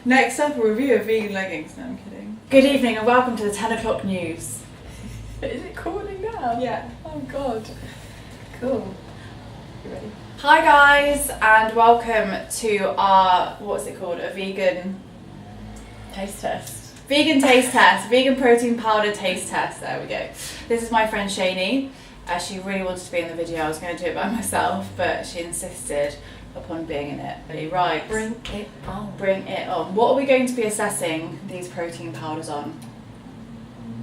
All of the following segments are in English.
Next up, a review of vegan leggings. No, I'm kidding. Good evening and welcome to the 10 o'clock news. Is it calling now? Yeah. Oh god. Cool. You ready? Hi guys and welcome to our, what's it called, a vegan Taste test. Vegan taste test, vegan protein powder taste test. There we go. This is my friend Shanie. She really wanted to be in the video. I was going to do it by myself, but she insisted upon being in it. Right. Bring it on. Bring it on. What are we going to be assessing these protein powders on?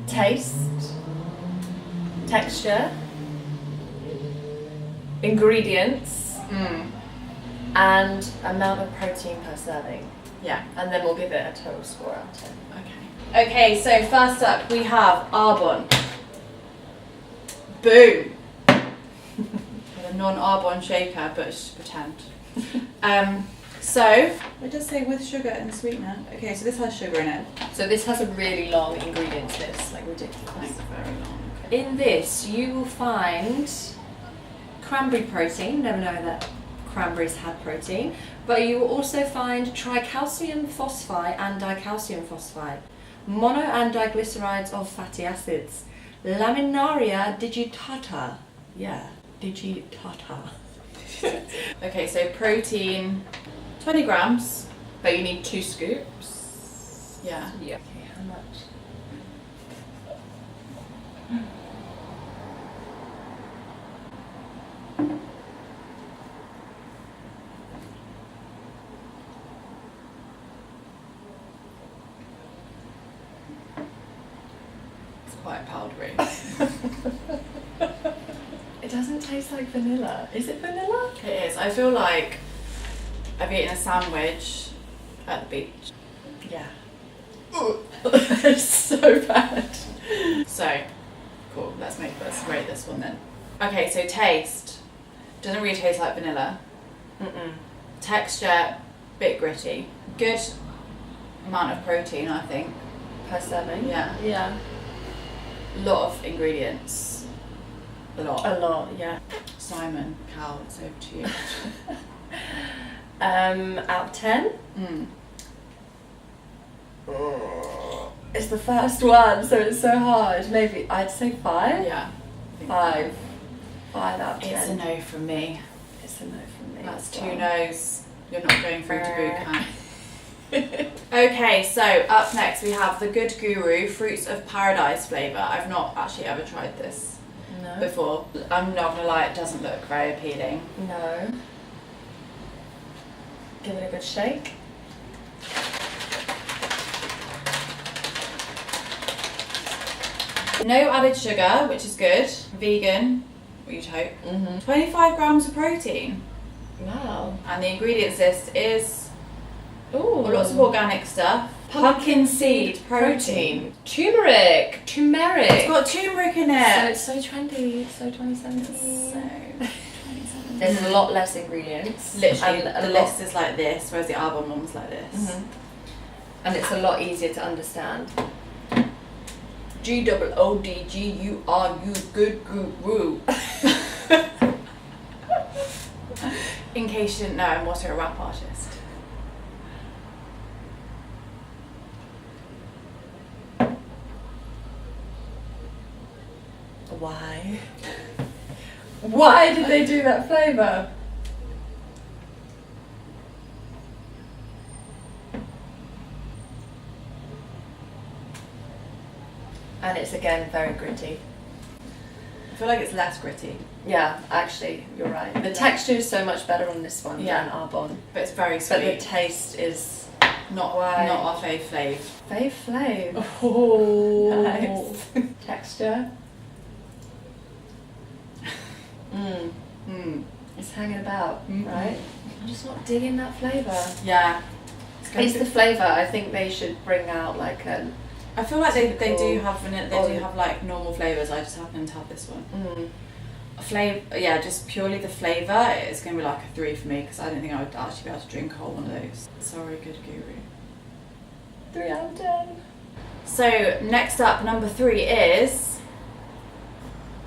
Taste. Texture. Ingredients. And amount of protein per serving. Yeah. And then we'll give it a total score out of 10. Okay. Okay, so first up we have Arbonne. Boom. With a non-Arbonne shaker, but just pretend. So it does say with sugar and sweetener. Okay, so this has sugar in it. So this has a really long ingredients list, like ridiculous. Thanks, very long. Okay. In this you will find cranberry protein, never know that cranberries had protein, but you will also find tricalcium phosphide and dicalcium phosphide, mono and diglycerides of fatty acids, laminaria digitata. Yeah, digitata. Okay, so protein, 20 grams. But you need 2 scoops. Yeah. Yeah. Okay, how much? It's quite powdery. It doesn't taste like vanilla. Is it vanilla? It is. I feel like I've eaten a sandwich at the beach. Yeah. It's so bad. So, cool. Let's rate this one then. Okay, so taste. Doesn't really taste like vanilla. Texture, bit gritty. Good amount of protein, I think. Per serving? Yeah. Yeah. Lot of ingredients. A lot. A lot, yeah. Simon, Cal, it's over to you. Out of 10? It's the first one, so it's so hard. Maybe I'd say 5. Yeah. 5. 5 out of 10. It's a no from me. It's a no from me. That's as 2 well. no's. You're not going through to boot camp. Okay, so up next we have the Good Guru Fruits of Paradise flavour. I've not actually ever tried this No. before. I'm not gonna lie, it doesn't look very appealing. No. Give it a good shake. No added sugar, which is good. Vegan, you'd hope. 25 grams of protein. Wow. And the ingredients list is Ooh. lots of organic stuff. Pumpkin seed protein. Turmeric. It's got turmeric in So it. it's so trendy. So 2017. So, 2017. There's a lot less ingredients. Literally, And the list is like this, whereas the Arbonne one was like this. And it's a lot easier to understand. GOODGURU, good guru. In case you didn't know, I'm also a rap artist. Why? Why did they do that flavour? And it's again very gritty. I feel like it's less gritty, Yeah, actually, you're right. The texture is so much better on this one Yeah. than Arbonne. but it's very But the sweet. taste is Not Why? not our fave. fave flave. Oh, Nice. Texture. It's hanging about, right? I'm just not digging that flavour. Yeah. It's the flavour. I think they should bring out like a. I feel like they do typical have vanilla. They do have like normal flavors. I just happen to have this one. Flavor, yeah, just purely the flavour. It's gonna be like a 3 for me because I don't think I would actually be able to drink a whole one of those. Sorry, Good Guru. 3 out of 10. So next up, number 3 is.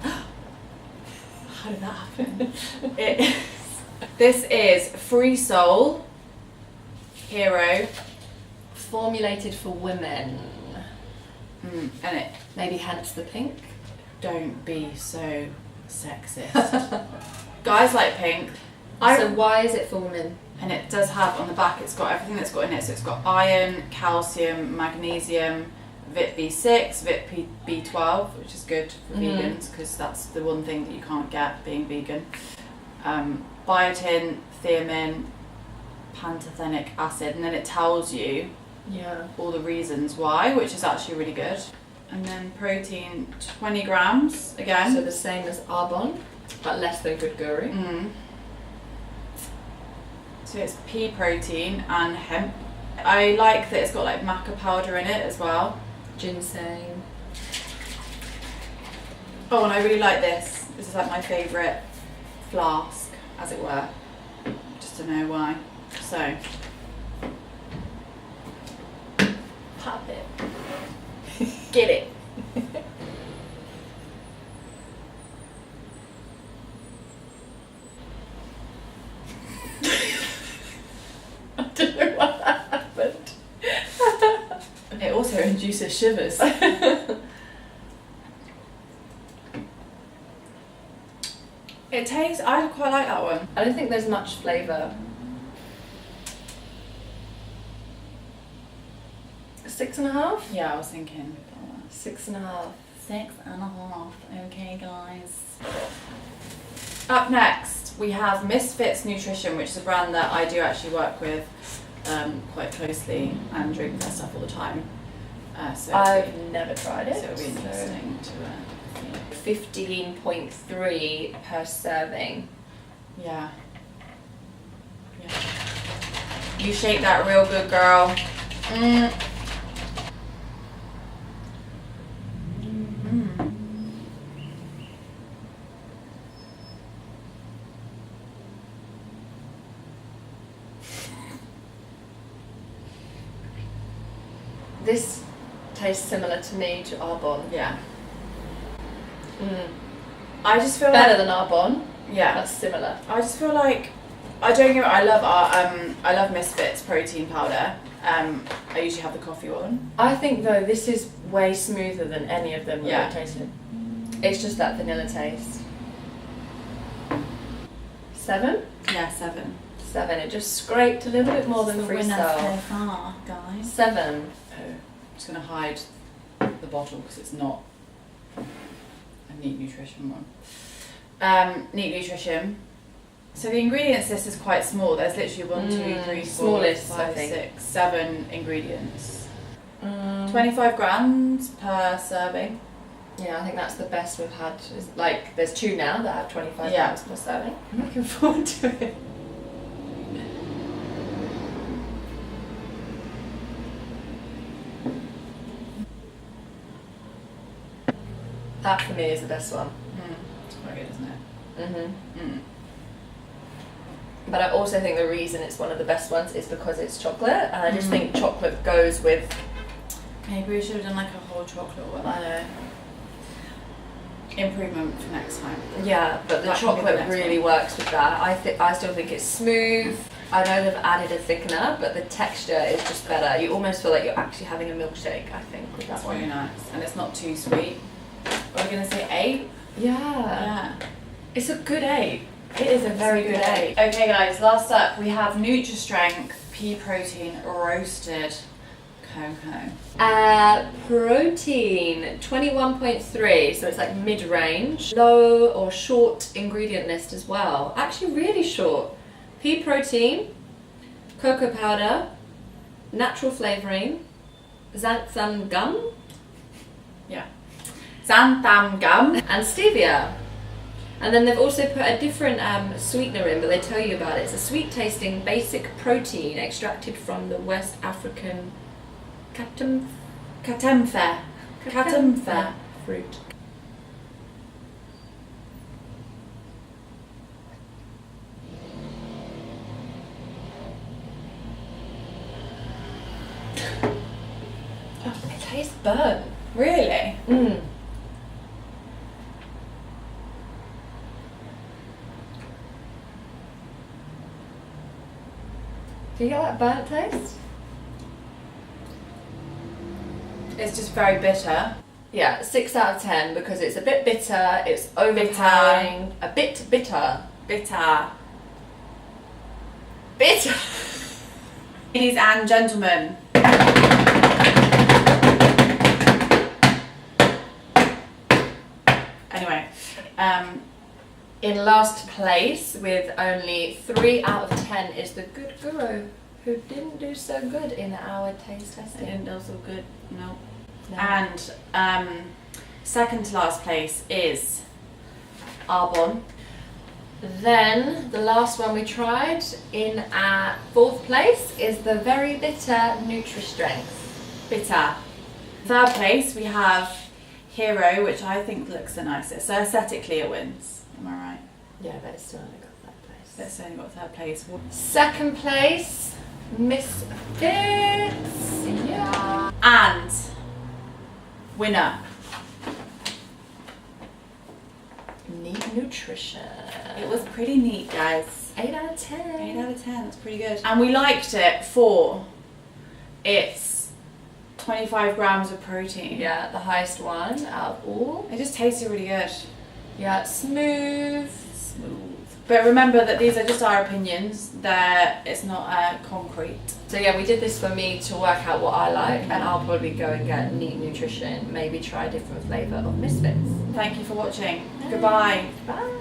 How did that happen? This is Free Soul Hero Formulated for women. And it, Maybe hence the pink. don't be so sexist. Guys like pink. So why is it for women? And it does have on the back, it's got everything that's got in it. So it's got iron, calcium, magnesium, Vit B6, Vit B12, which is good for vegans because that's the one thing that you can't get being vegan. Biotin, thiamine, pantothenic acid, and then it tells you all the reasons why, which is actually really good. And then protein, 20 grams again. So the same as Arbonne, but less than good guru. So it's pea protein and hemp. I like that it's got like maca powder in it as well. Ginseng. Oh, and I really like this. This is like my favourite flask, as it were. Just to know why. So, Pop it. get it. I don't know what happened. It also induces shivers. It tastes, I quite like that one. I don't think there's much flavour. 6.5? Yeah, I was thinking. 6.5. 6.5. Okay, guys. Up next, we have Misfits Nutrition, which is a brand that I do actually work with quite closely and drink their stuff all the time. So I've never tried it. So it'll be interesting to 15.3 per serving. yeah. You shake that real good, girl. This tastes similar to me to Arbonne. Yeah. I just feel Better like than Arbonne. yeah. That's similar. I just feel like I don't get. I love Misfits protein powder. I usually have the coffee one. I think though this is way smoother than any of them that Yeah. I've tasted. It's just that vanilla taste. 7? Yeah, 7. 7. It just scraped a little bit more than Freestyle. far, guys. 7. I'm just gonna hide the bottle because it's not a Neat Nutrition one. Neat Nutrition. So the ingredients list is quite small. There's literally 1, 2, 3, 4, smallest, I 5, think. 6, 7 ingredients. 25 grams per serving. Yeah, I think that's the best we've had. Is like, there's 2 now that have 25 Yeah. grams per serving. I'm looking forward to it. That for me is the best one. It's quite good, isn't it? But I also think the reason it's one of the best ones is because it's chocolate, and I just think chocolate goes with. Maybe we should have done like a whole chocolate one. I know. Improvement for next time. Yeah, but the That can be the chocolate next really one. works with that. I still think it's smooth. I know they've added a thickener, but the texture is just better. You almost feel like you're actually having a milkshake, I think, with that That's one. really nice. And it's not too sweet. Are we going to say 8? Yeah. It's a good 8. It is a very good 8. Okay guys, last up we have Nutri-Strength pea protein roasted cocoa. Protein, 21.3, so it's like mid-range. Low or short ingredient list as well. Actually really short. Pea protein, cocoa powder, natural flavouring, xanthan gum, Yeah. Xanthan gum. and stevia. And then they've also put a different sweetener in, but they tell you about it. It's a sweet-tasting basic protein extracted from the West African Katemfer fruit. It tastes burnt. Really? Do you get that burnt taste? It's just very bitter. Yeah, 6 out of 10 because it's a bit bitter, it's overpowering, a bit bitter. Bitter. Bitter! Ladies and gentlemen. Anyway, in last place with only 3 out of 10 is the good guru, who didn't do so good in our taste testing. It didn't do so good, no. No. And second to last place is Arbonne. Then the last one we tried in our 4th place is the very bitter Nutri-Strength. bitter. Third place we have Hero, which I think looks the nicest. So aesthetically it wins. Am I right? Yeah, but it's still only got 3rd place. It's only got third place. Second place, Misfits. Yeah. And winner. Neat nutrition. It was pretty neat, guys. 8 out of 10. 8 out of 10, that's pretty good. And we liked it for its 25 grams of protein. Yeah, the highest one out of all. It just tasted really good. Yeah, smooth. But remember that these are just our opinions. It's not concrete. So yeah, we did this for me to work out what I like, and I'll probably go and get Neat Nutrition, maybe try a different flavour of Misfits. Thank you for watching. Goodbye. Bye.